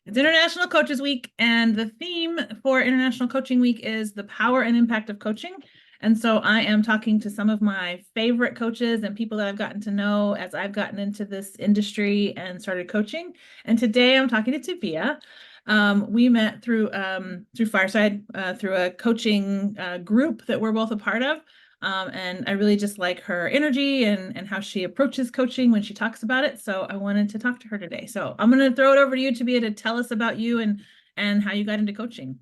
It's International Coaches Week, and the theme for International Coaching Week is the power and impact of coaching. And so I am talking to some of my favorite coaches and people that I've gotten to know as I've gotten into this industry and started coaching. And today I'm talking to Thabea. We met through Fireside, through a coaching group that we're both a part of. And I really just like her energy and how she approaches coaching when she talks about it. So I wanted to talk to her today. So I'm going to throw it over to you to be able to tell us about you and how you got into coaching.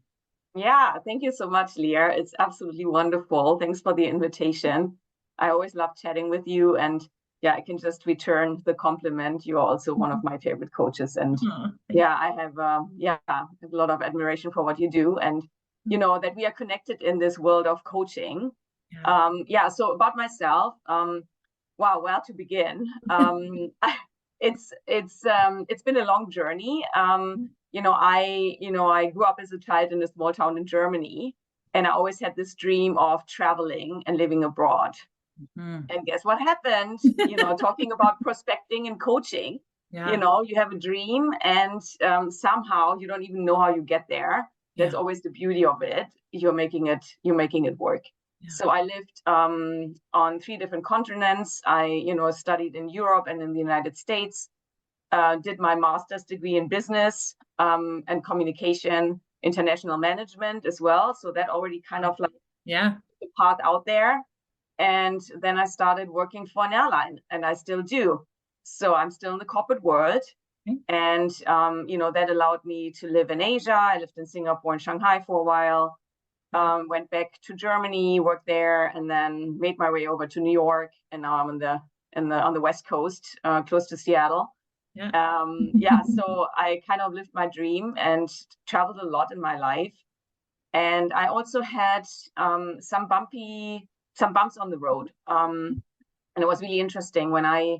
Yeah, thank you so much, Leah. It's absolutely wonderful. Thanks for the invitation. I always love chatting with you. And yeah, I can just return the compliment. You're also one of my favorite coaches. And Oh, yeah, I have a lot of admiration for what you do. And you know that we are connected in this world of coaching. yeah. So about myself, wow, where to begin? It's been a long journey. I grew up as a child in a small town in Germany, and I always had this dream of traveling and living abroad. Mm. And guess what happened? Talking about prospecting and coaching, Yeah. you have a dream, and somehow you don't even know how you get there. That's Yeah. always the beauty of it. You're making it work. Yeah. So I lived on 3 different continents. I studied in Europe and in the United States. Did my master's degree in business and communication, international management as well. So that already kind of like Yeah. the path out there. And then I started working for an airline, and I still do. So I'm still in the corporate world. Okay. And, that allowed me to live in Asia. I lived in Singapore and Shanghai for a while, went back to Germany, worked there, and then made my way over to New York. And now I'm on the West Coast, close to Seattle. Yeah. So I kind of lived my dream and traveled a lot in my life. And I also had some bumps on the road. And it was really interesting when I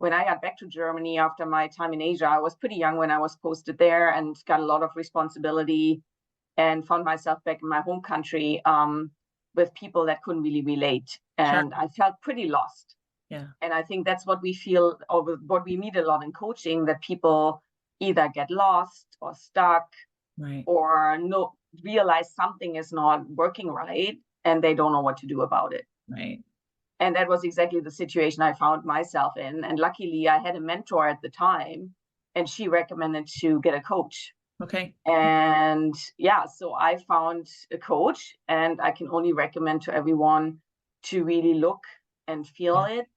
got back to Germany after my time in Asia. I was pretty young when I was posted there and got a lot of responsibility and found myself back in my home country with people that couldn't really relate. Sure. And I felt pretty lost. Yeah. And I think that's what we feel, or what we meet a lot in coaching, that people either get lost or stuck Right. or no realize something is not working right and they don't know what to do about it. Right. And that was exactly the situation I found myself in. And luckily, I had a mentor at the time, and she recommended to get a coach. Okay. And yeah, so I found a coach, and I can only recommend to everyone to really look and feel Yeah. it,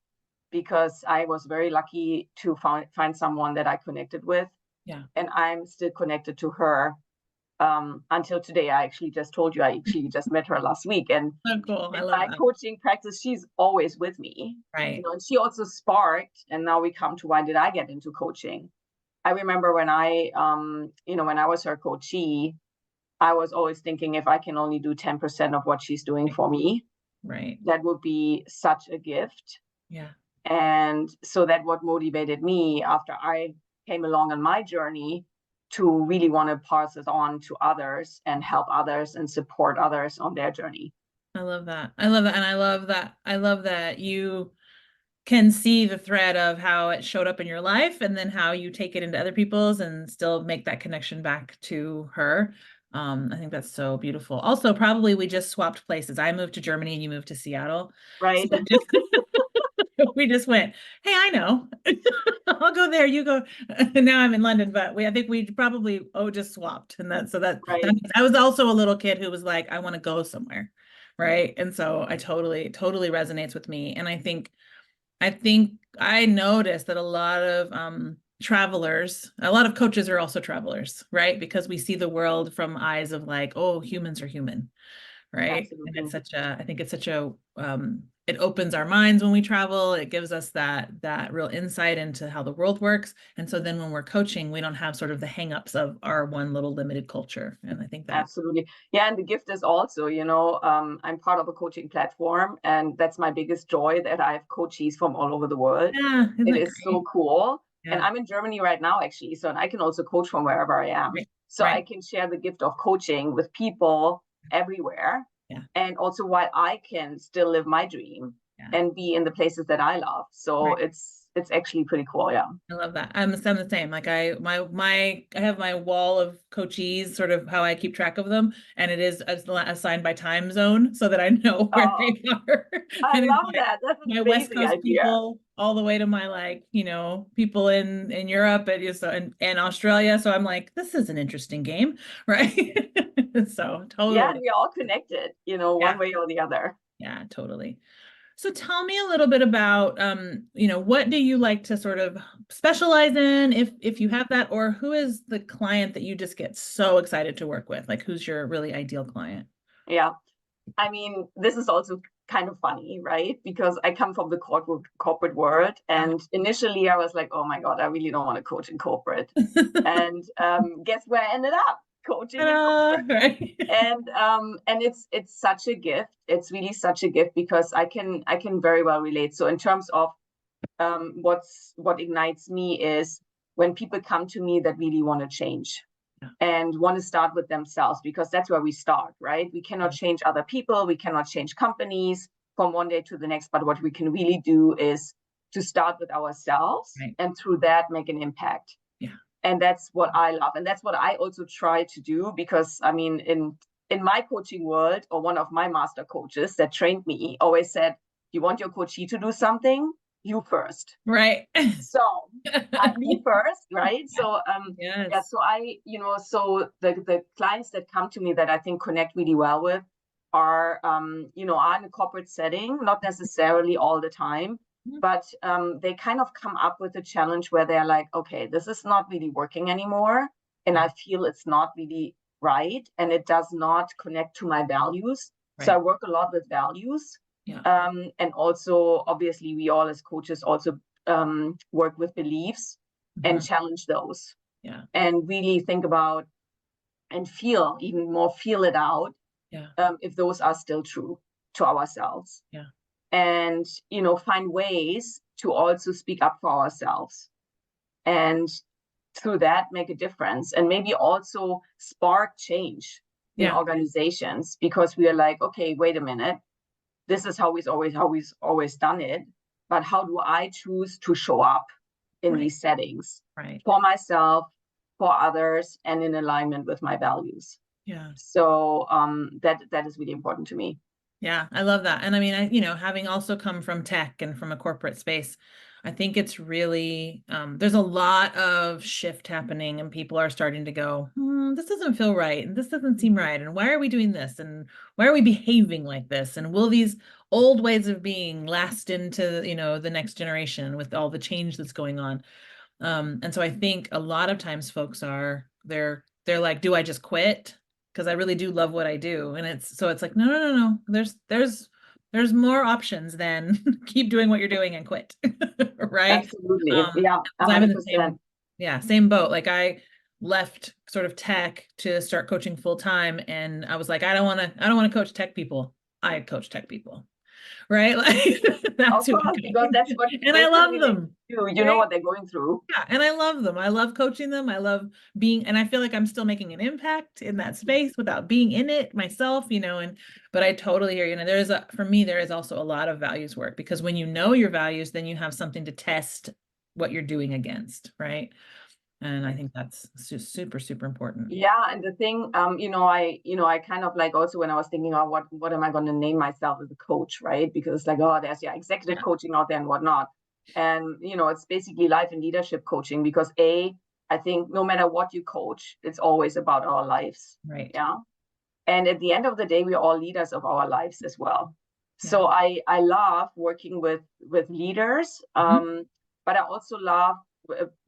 because I was very lucky to find someone that I connected with, Yeah. and I'm still connected to her until today. I actually just told you, I actually just met her last week, and So cool. I in love my that. coaching practice, she's always with me. Right. And she also sparked, and now we come to why did I get into coaching. I remember when I was her coachee, I was always thinking, if I can only do 10% of what she's doing for me, Right. that would be such a gift. Yeah. And so that what motivated me after I came along on my journey to really want to pass it on to others and help others and support others on their journey. I love that. I love that. And I love that you can see the thread of how it showed up in your life and then how you take it into other people's and still make that connection back to her. I think that's so beautiful. Also, probably we just swapped places. I moved to Germany and you moved to Seattle. So Right. we just went, hey, I know. I'll go there, you go. Now I'm in London, but I think we probably just swapped. And that Right. I was also a little kid who was like, I want to go somewhere. Right. And so I totally resonates with me. And I think I noticed that a lot of travelers, a lot of coaches are also travelers, right? Because we see the world from eyes of like, oh, humans are human, right? And Absolutely. I think it's such a it opens our minds when we travel. It gives us that real insight into how the world works. And so then when we're coaching, we don't have sort of the hangups of our one little limited culture. And I think that, Absolutely. Yeah. And the gift is also, I'm part of a coaching platform, and that's my biggest joy, that I have coaches from all over the world. yeah, isn't It that is so great? cool. And Yeah, I'm in Germany right now, actually. So I can also coach from wherever I am. right, So I right. can share the gift of coaching with people everywhere. Yeah, And also while I can still live my dream yeah, and be in the places that I love. So right. it's actually pretty cool. Yeah. I love that. I'm the same. Like I have my wall of coachees, sort of how I keep track of them, and it is assigned by time zone so that I know where Oh, they are. I And it's love like that. That's an my West amazing Coast idea. people all the way to my people in Europe and Australia. So I'm like, this is an interesting game, right? So Yeah, and totally. we're all connected, one Yeah. way or the other. Yeah, totally. So tell me a little bit about, what do you like to sort of specialize in if you have that, or who is the client that you just get so excited to work with? Like who's your really ideal client? Yeah. I mean, this is also kind of funny, right? Because I come from the corporate world, and initially I was like, oh my God, I really don't want to coach in corporate. And guess where I ended up? Coaching in Ta-da, corporate. right? And it's such a gift. It's really such a gift because I can very well relate. So in terms of what ignites me is when people come to me that really want to change Yeah. and want to start with themselves, because that's where we start, right? We cannot change other people, we cannot change companies from one day to the next, but what we can really do is to start with ourselves, Right. and through that make an impact. Yeah. And that's what I love, and that's what I also try to do, because I mean, in my coaching world, or one of my master coaches that trained me always said, you want your coachee to do something, you first. Right. So me first, right? So yeah, Yes. so so the clients that come to me that I think connect really well with are are in a corporate setting, not necessarily all the time, but they kind of come up with a challenge where they're like, okay, this is not really working anymore, and I feel it's not really right, and it does not connect to my values. So I Right. work a lot with values. Yeah. And also, obviously, we all as coaches also work with beliefs and Mhm. challenge those, Yeah. and really think about and feel it out, Yeah. if those are still true to ourselves, Yeah. and find ways to also speak up for ourselves, and through that make a difference, and maybe also spark change in Yeah. organizations, because we are like, okay, wait a minute, this is how we've always done it, but how do I choose to show up in Right. these settings Right. for myself, for others, and in alignment with my values? Yeah. So that is really important to me. Yeah, I love that. And I mean, having also come from tech and from a corporate space, I think it's really, there's a lot of shift happening and people are starting to go, this doesn't feel right. And this doesn't seem right. And why are we doing this? And why are we behaving like this? And will these old ways of being last into, the next generation with all the change that's going on? And so I think a lot of times folks they're like, do I just quit? Because I really do love what I do. And it's like, no, no, no, no. There's more options than keep doing what you're doing and quit. Right. Absolutely. Yeah, 'Cause I'm in the 100%. same boat. Like I left sort of tech to start coaching full time. And I was like, I don't want to coach tech people. I coach tech people. Right. Like that's Of who I course, because coach. that's what you And I love basically need them. to do. You know Right. what they're going through. Yeah, and I love them. I love coaching them. I love and I feel like I'm still making an impact in that space without being in it myself, but I totally hear you. For me, there is also a lot of values work, because when you know your values, then you have something to test what you're doing against, right? And I think that's super, super important. Yeah, and the thing, I kind of like, also when I was thinking, oh, what am I going to name myself as a coach, right? Because it's like, oh, there's executive Yeah, coaching out there and whatnot, and it's basically life and leadership coaching, because I think no matter what you coach, it's always about our lives. right. Yeah, and at the end of the day, we're all leaders of our lives as well. Yeah. So I love working with leaders, Mhm. but I also love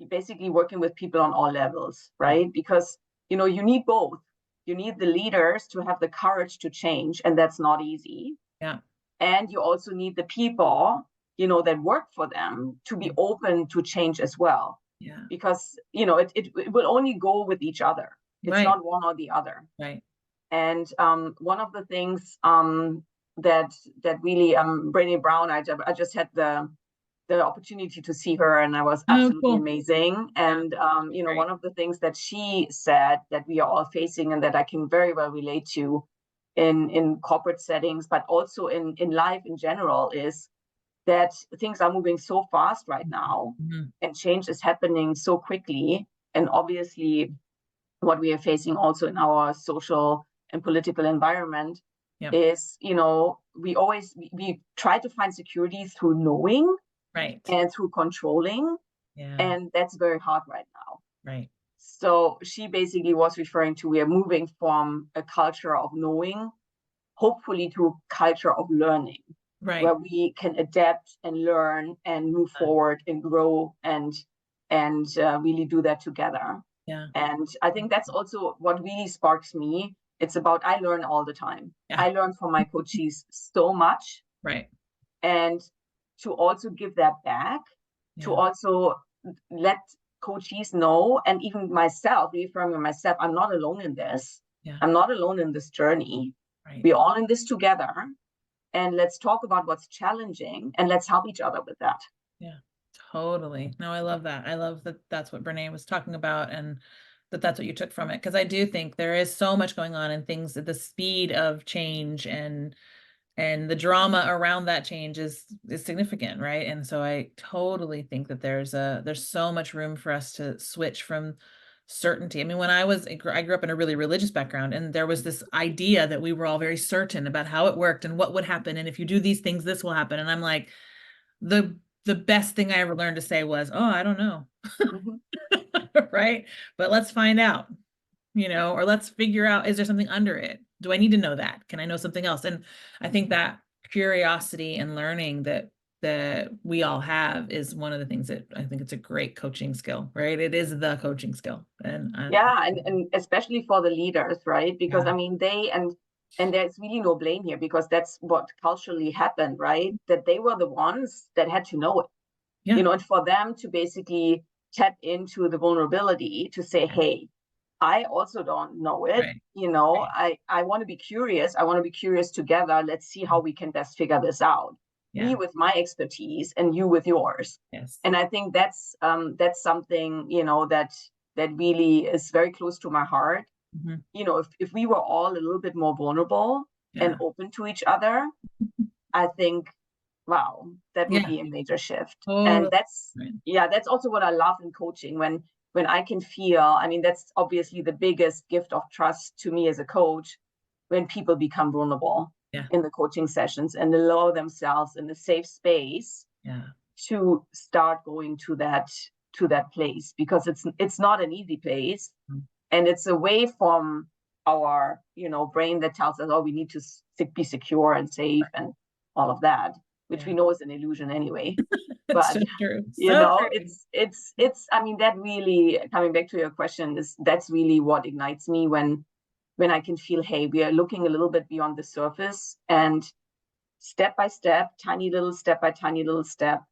basically working with people on all levels, Yeah. right? Because you need both. You need the leaders to have the courage to change, and that's not easy. Yeah. And you also need the people that work for them to be open to change as well, Yeah. because it will only go with each other. It's Right. not one or the other. Right. And one of the things that really Brené Brown, I just had the opportunity to see her, and I was Oh, absolutely cool. amazing. Yeah. And Great. one of the things that she said that we are all facing, and that I can very well relate to in corporate settings, but also in life in general, is that things are moving so fast right now, and change is happening so quickly. And obviously, what we are facing also in our social and political environment is, we try to find security through knowing, right, and through controlling, and that's very hard right now. right. So she basically was referring to, we are moving from a culture of knowing, hopefully, to a culture of learning, Right. where we can adapt and learn and move forward and grow and really do that together. Yeah. And I think that's also what really sparks me. It's about, I learn all the time. Yeah. I learn from my coaches so much. Right. And to also give that back, to also let coaches know, and even myself, reaffirming myself, I'm not alone in this. I'm not alone in this journey. Right. We're all in this together. And let's talk about what's challenging, and let's help each other with that. Yeah, totally. No, I love that. I love that that's what Brene was talking about, and that's what you took from it. Because I do think there is so much going on, and things at the speed of change and the drama around that change is significant, right? And so I totally think that there's so much room for us to switch from certainty. I mean, when I grew up in a really religious background, and there was this idea that we were all very certain about how it worked and what would happen, and if you do these things, this will happen. And I'm like, the best thing I ever learned to say was, oh, I don't know. Right? But let's find out, or let's figure out, is there something under it? Do I need to know that? Can I know something else? And I think that curiosity and learning that we all have is one of the things that I think it's a great coaching skill, right? It is the coaching skill. And and especially for the leaders, right? Because I mean, and there's really no blame here, because that's what culturally happened, right? That they were the ones that had to know it, and for them to basically tap into the vulnerability to say, hey, I also don't know it. Right. I want to be curious. I want to be curious together. Let's see how we can best figure this out. Me with my expertise and you with yours. Yes. And I think that's something, that really is very close to my heart. If we were all a little bit more vulnerable and open to each other, I think, wow, that would be a major shift. And that's also what I love in coaching, when I can feel, I mean, that's obviously the biggest gift of trust to me as a coach, when people become vulnerable in the coaching sessions and allow themselves in a safe space to start going to that place, because it's not an easy place. And it's away from our, brain that tells us, oh, we need to be secure and safe and all of that, which we know is an illusion anyway. But so true. It's I mean, that really, coming back to your question, that's really what ignites me, when I can feel, hey, we are looking a little bit beyond the surface, and step by step, tiny little step by tiny little step,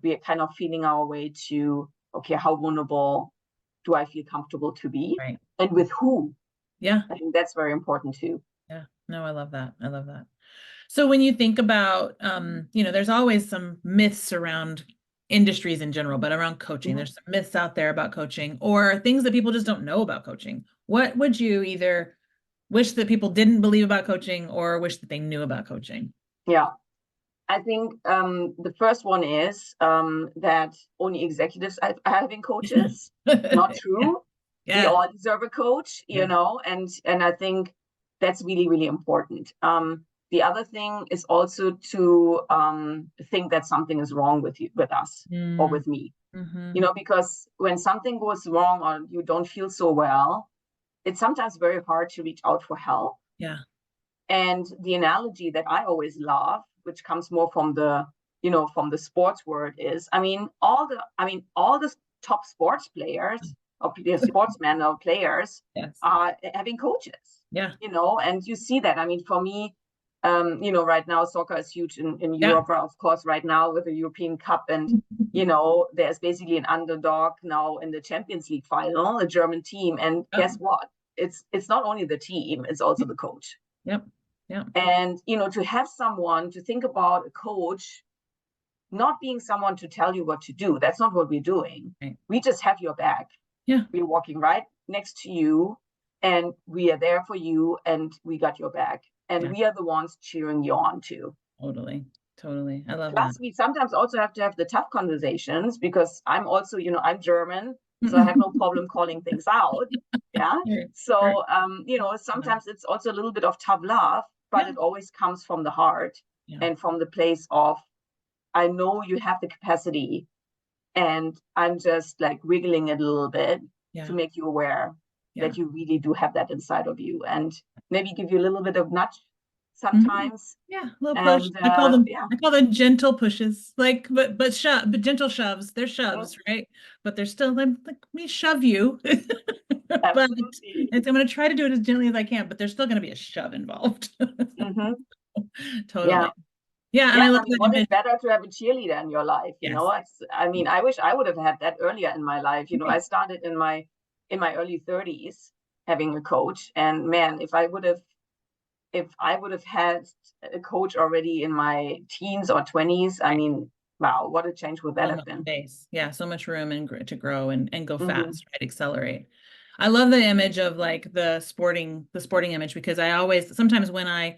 we are kind of feeling our way to, okay, how vulnerable do I feel comfortable to be, and with who? I think that's very important too. No, I love that. I love that. So when you think about, there's always some myths around industries in general, but around coaching, there's some myths out there about coaching, or things that people just don't know about coaching. What would you either wish that people didn't believe about coaching, or wish that they knew about coaching? Yeah, I think the first one is that only executives are having coaches. Not true. We all deserve a coach, and I think that's really, really important. The other thing is also to think that something is wrong with us, or with me. Because when something goes wrong, or you don't feel so well, it's sometimes very hard to reach out for help. And the analogy that I always love, which comes more from the sports world, is, all the top sports players, or sportsmen or players, are having coaches. And you see that. For me, right now soccer is huge in Europe, of course, right now with the European Cup, and there's basically an underdog now in the Champions League final, a German team, and guess what? It's not only the team, it's also the coach. And to have someone, to think about a coach not being someone to tell you what to do, that's not what we're doing. We just have your back. We're walking right next to you, and we are there for you, and we got your back, and we are the ones cheering you on too. Totally. Totally. I love that. Plus, we sometimes also have to have the tough conversations because I'm also, I'm German, so I have no problem calling things out. Yeah. Right. So, sometimes it's also a little bit of tough love, but Yeah. it always comes from the heart Yeah. and from the place of, I know you have the capacity, and I'm just like wiggling it a little bit to Yeah. make you aware Yeah. that you really do have that inside of you, and maybe give you a little bit of nudge Mhm. sometimes. Yeah, a little push. And yeah. I call them gentle pushes. Like, but gentle shoves. They're shoves, Mm, right? But they're still like me shove you. But absolutely. I'm going to try to do it as gently as I can, but there's still going to be a shove involved. Hmm. Yeah. Totally. Yeah, and Yeah, I and love I mean, that what is image. better to have a cheerleader in your life, Yes. I mean, I wish I would have had that earlier in my life. I started in my early 30s having a coach, and man, if I would have had a coach already in my teens or 20s, I mean, wow, what a change would that So have much been? space. Yeah, so much room and to grow and go Hmm. fast, right? Accelerate. I love the image of like the sporting image because I always sometimes when I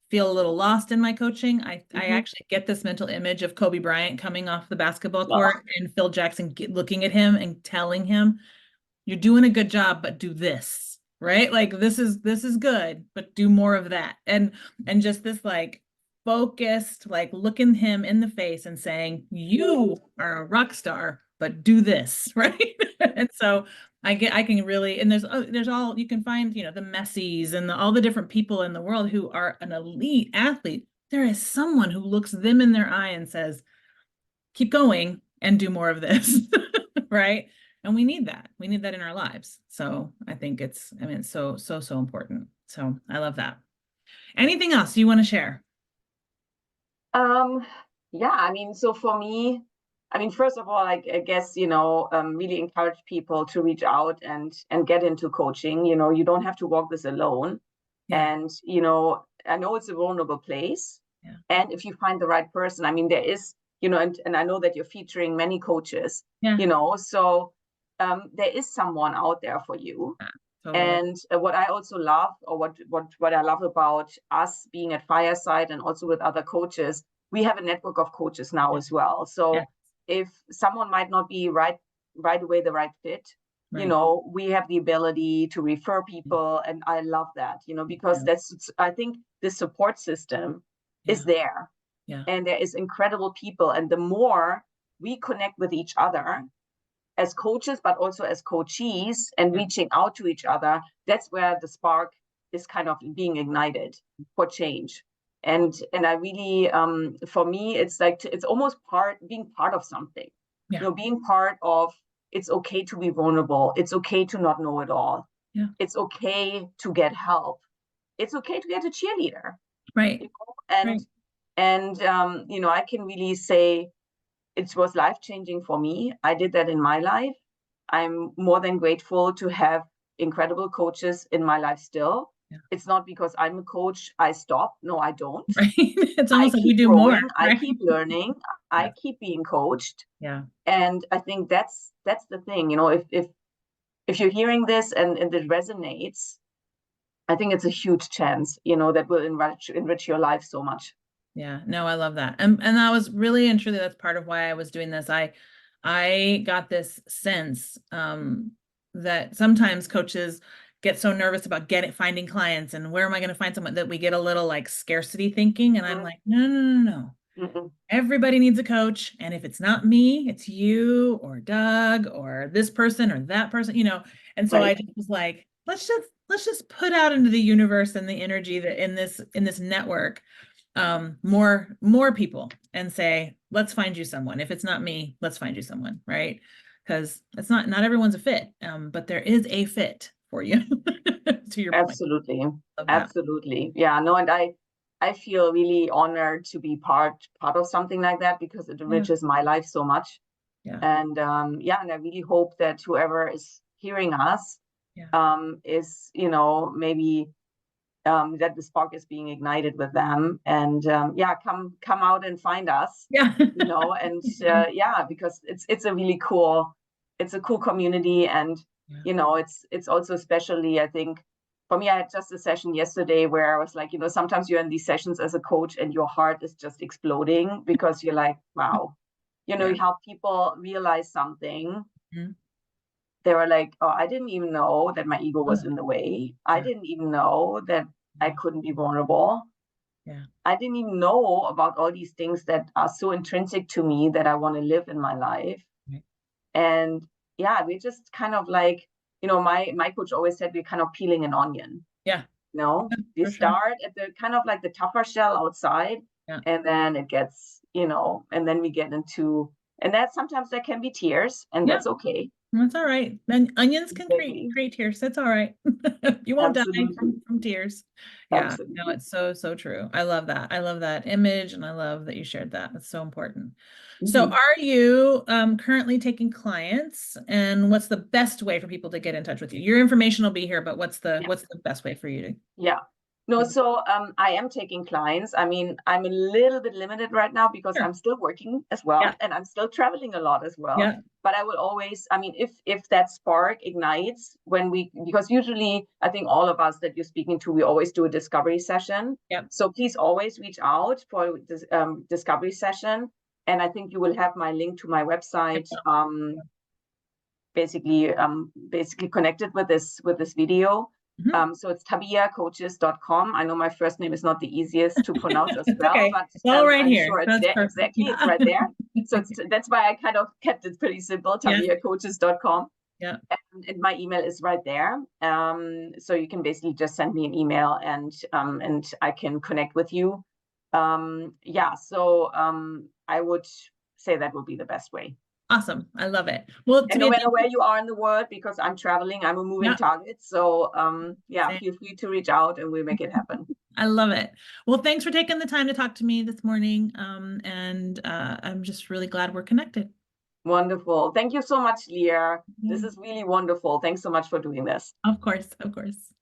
feel a little lost in my coaching, I Hmm. actually get this mental image of Kobe Bryant coming off the basketball Oh, court and Phil Jackson looking at him and telling him, "You're doing a good job, but do this." Right? Like this is good, but do more of that. And just this like focused, like looking him in the face and saying, "You are a rock star, but do this." Right? And so I can really, and there's all you can find, the Messis and all the different people in the world who are an elite athlete. There is someone who looks them in their eye and says, keep going and do more of this. Right? And we need that. We need that in our lives. So I think it's so important. So I love that. Anything else you want to share? um, yeah, I mean, so for me, I mean, first of all, like, I guess, really encourage people to reach out and get into coaching. You don't have to walk this alone. Yeah. And, I know it's a vulnerable place. Yeah. And if you find the right person, I mean, there is, and I know that you're featuring many coaches, Yeah. so there is someone out there for you. Yeah. Totally. And what I also love, or what I love about us being at Fireside and also with other coaches, we have a network of coaches now Yeah. as well. Yeah. So if someone might not be right away the right fit, Right. we have the ability to refer people, and I love that, because Yeah. I think the support system is Yeah. there, Yeah. and there is incredible people, and the more we connect with each other as coaches, but also as coachees, and Yeah. reaching out to each other, that's where the spark is kind of being ignited for change. And I really, for me, it's like it's almost being part of something. Yeah. Being part of, it's okay to be vulnerable. It's okay to not know it all. Yeah. It's okay to get help. It's okay to get a cheerleader. Right. And Right. I can really say it was life changing for me. I did that in my life. I'm more than grateful to have incredible coaches in my life still. Yeah. It's not because I'm a coach, I stop. No, I don't. Right. It's I almost like we keep do more, growing, I right? keep learning, Yeah. I keep being coached. Yeah. And I think that's the thing. If you're hearing this and it resonates, I think it's a huge chance, that will enrich your life so much. Yeah, no, I love that. And that was really and truly that's part of why I was doing this. I got this sense that sometimes coaches get so nervous about finding clients and where am I going to find someone that we get a little like scarcity thinking. And I'm Mm-hmm. like, no, no, no, no, no. Mm-hmm. Everybody needs a coach. And if it's not me, it's you or Doug or this person or that person. And so I Right. just was like, let's just put out into the universe and the energy that in this network more people and say, let's find you someone. If it's not me, let's find you someone, right? Because it's not everyone's a fit, but there is a fit for you. To your point. Absolutely. Love that. Absolutely. Yeah, no, and I feel really honored to be part of something like that because it Yeah. enriches my life so much. Yeah. And yeah, and I really hope that whoever is hearing us Yeah. is, maybe that the spark is being ignited with them. And yeah, come out and find us, Yeah. and yeah, because it's a really cool, it's a cool community. And Yeah. it's also, especially, I think, for me, I had just a session yesterday where I was like, sometimes you're in these sessions as a coach and your heart is just exploding because you're like, wow, you help people realize something. Mhm. They were like, oh, I didn't even know that my ego was Oh, in the way. I yeah. didn't even know that I couldn't be vulnerable. Yeah. I didn't even know about all these things that are so intrinsic to me that I want to live in my life. Right. And yeah, we just kind of like, my coach always said we're kind of peeling an onion. Yeah. We For sure. start at the kind of like the tougher shell outside, Yeah. and then it gets, and then we get into, and that sometimes there can be tears, and Yeah. that's okay. That's all right. Then onions can Exactly. create tears. That's all right. You won't die Absolutely. from tears. Yeah, no, Absolutely. it's so true. I love that. I love that image, and I love that you shared that. It's so important. So Mhm. are you currently taking clients, and what's the best way for people to get in touch with you? Your information will be here, but what's the best way for you to Yeah. No, so I am taking clients. I mean, I'm a little bit limited right now because Sure. I'm still working as Yeah. well, and I'm still traveling a lot as well. Yeah. But I will always, I mean, if that spark ignites because usually I think all of us that you're speaking to, we always do a discovery session. Yeah. So please always reach out for this discovery session. And I think you will have my link to my website basically connected with this video. Mhm. So it's tabeacoaches.com. I know my first name is not the easiest to pronounce as It's well, okay. but It's all right I'm here. sure it's That's there. perfect. Exactly, it's Yeah. right there. So that's why I kind of kept it pretty simple, Yeah. tabeacoaches.com. Yeah. And my email is right there. So you can basically just send me an email and I can connect with you. So I would say that would be the best way. Awesome. I love it. Well, And no Thabea, matter where you are in the world, because I'm traveling, I'm a moving yeah. target. So Same. feel free to reach out and we'll make it happen. I love it. Well, thanks for taking the time to talk to me this morning. And I'm just really glad we're connected. Wonderful. Thank you so much, Leah. This Yeah. is really wonderful. Thanks so much for doing this. Of course. Of course.